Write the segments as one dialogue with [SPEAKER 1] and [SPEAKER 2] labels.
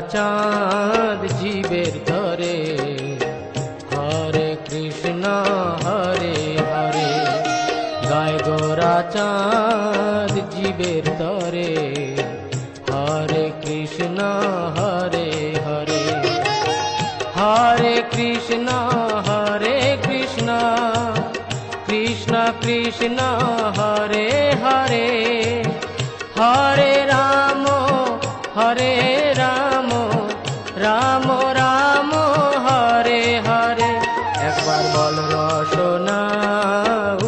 [SPEAKER 1] চাঁদ জীবের তরে, হরে কৃষ্ণ হরে হরে। গায় গোরা চাঁদ জীবের তরে, হরে কৃষ্ণ হরে হরে। হরে কৃষ্ণ কৃষ্ণ কৃষ্ণ হরে হরে। হরে রাম রাম রাম হরে হরে। একবার বল রসনা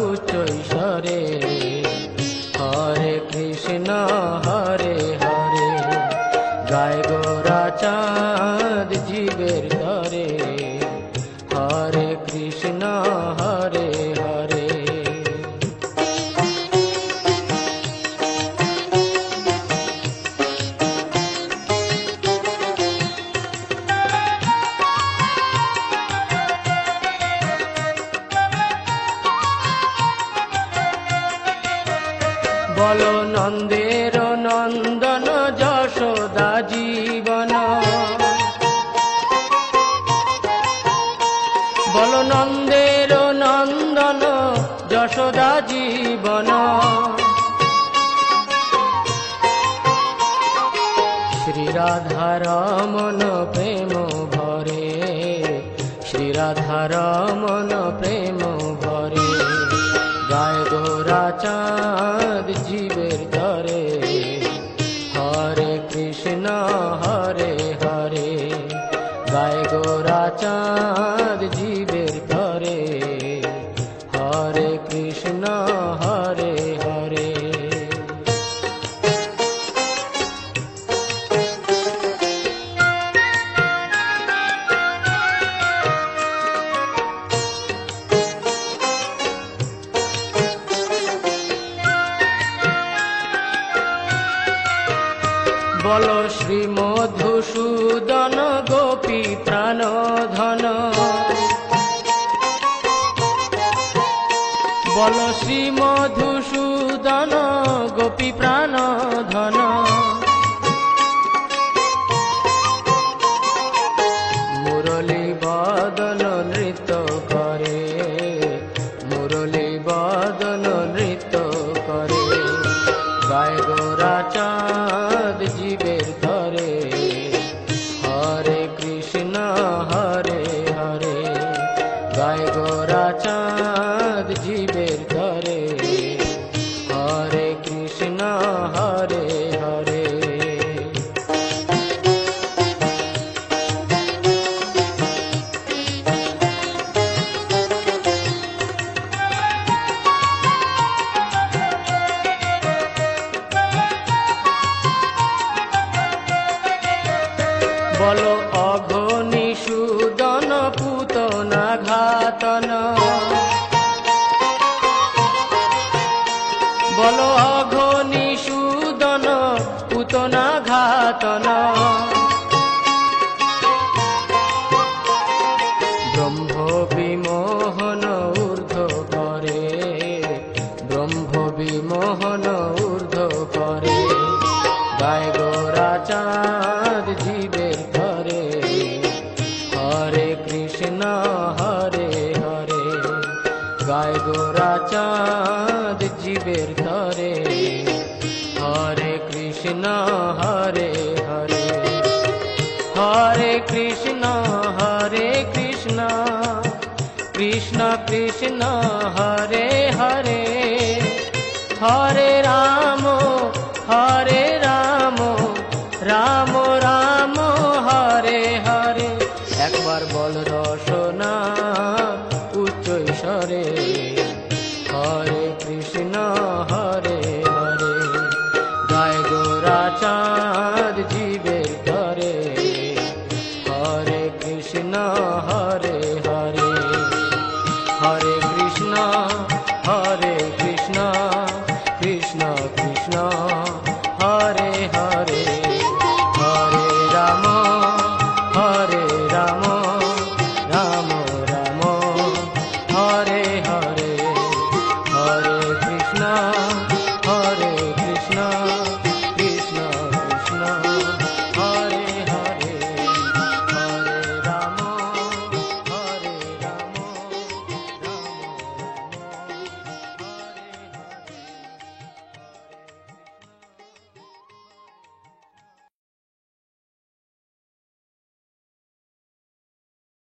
[SPEAKER 1] উচ্চ ঈশ্বরে, হরে কৃষ্ণ হরে হরে। গায় গোরা চাঁদ জীবের তরে, হরে কৃষ্ণ হরে হরে। বলো নন্দের নন্দন যশোদা জীবন, বলো নন্দের নন্দন যশোদা জীবন। শ্রী রাধা রমন প্রেম ভরে, শ্রী রাধা রমন প্রেম ভরে। গায় গোরা চাঁদ জীবের তরে, হরে কৃষ্ণ হরে হরে। গায় গোরা চাঁদ জীবের তরে, হরে কৃষ্ণ হরে হরে। বলো শ্রী মধুসূদন গোপী প্রাণ ধন, বলো শ্রী মধুসূদন গোপী প্রাণ ধন। মুরলী বদন নৃত্য করে, মুরলী বদন নৃত্য করে। গায় গোরা চাঁদ জীবের তরে, হরে কৃষ্ণ হরে হরে। গায় গোরা চাঁদ জীবের তরে, হরে কৃষ্ণ হরে হরে। বলো অঘনি সুদন পুতনা ঘাতন, বলো অঘনি সুদন পুতনা ঘাতন। ব্রহ্ম বিমোহন ঊর্ধ্ব করে, ব্রহ্ম বিমোহন ঊর্ধ্ব করে। গায় গোরা চাঁদ জীবের তরে, হরে কৃষ্ণ হরে হরে। গায় গোরা চাঁদ জীবের তরে, হরে কৃষ্ণ হরে হরে। হরে কৃষ্ণ কৃষ্ণ কৃষ্ণ হরে হরে। হরে রাম রাম রাম হরে হরে। একবার বল রসনা উচ্চ ঈশ্বরে, হরে কৃষ্ণ হরে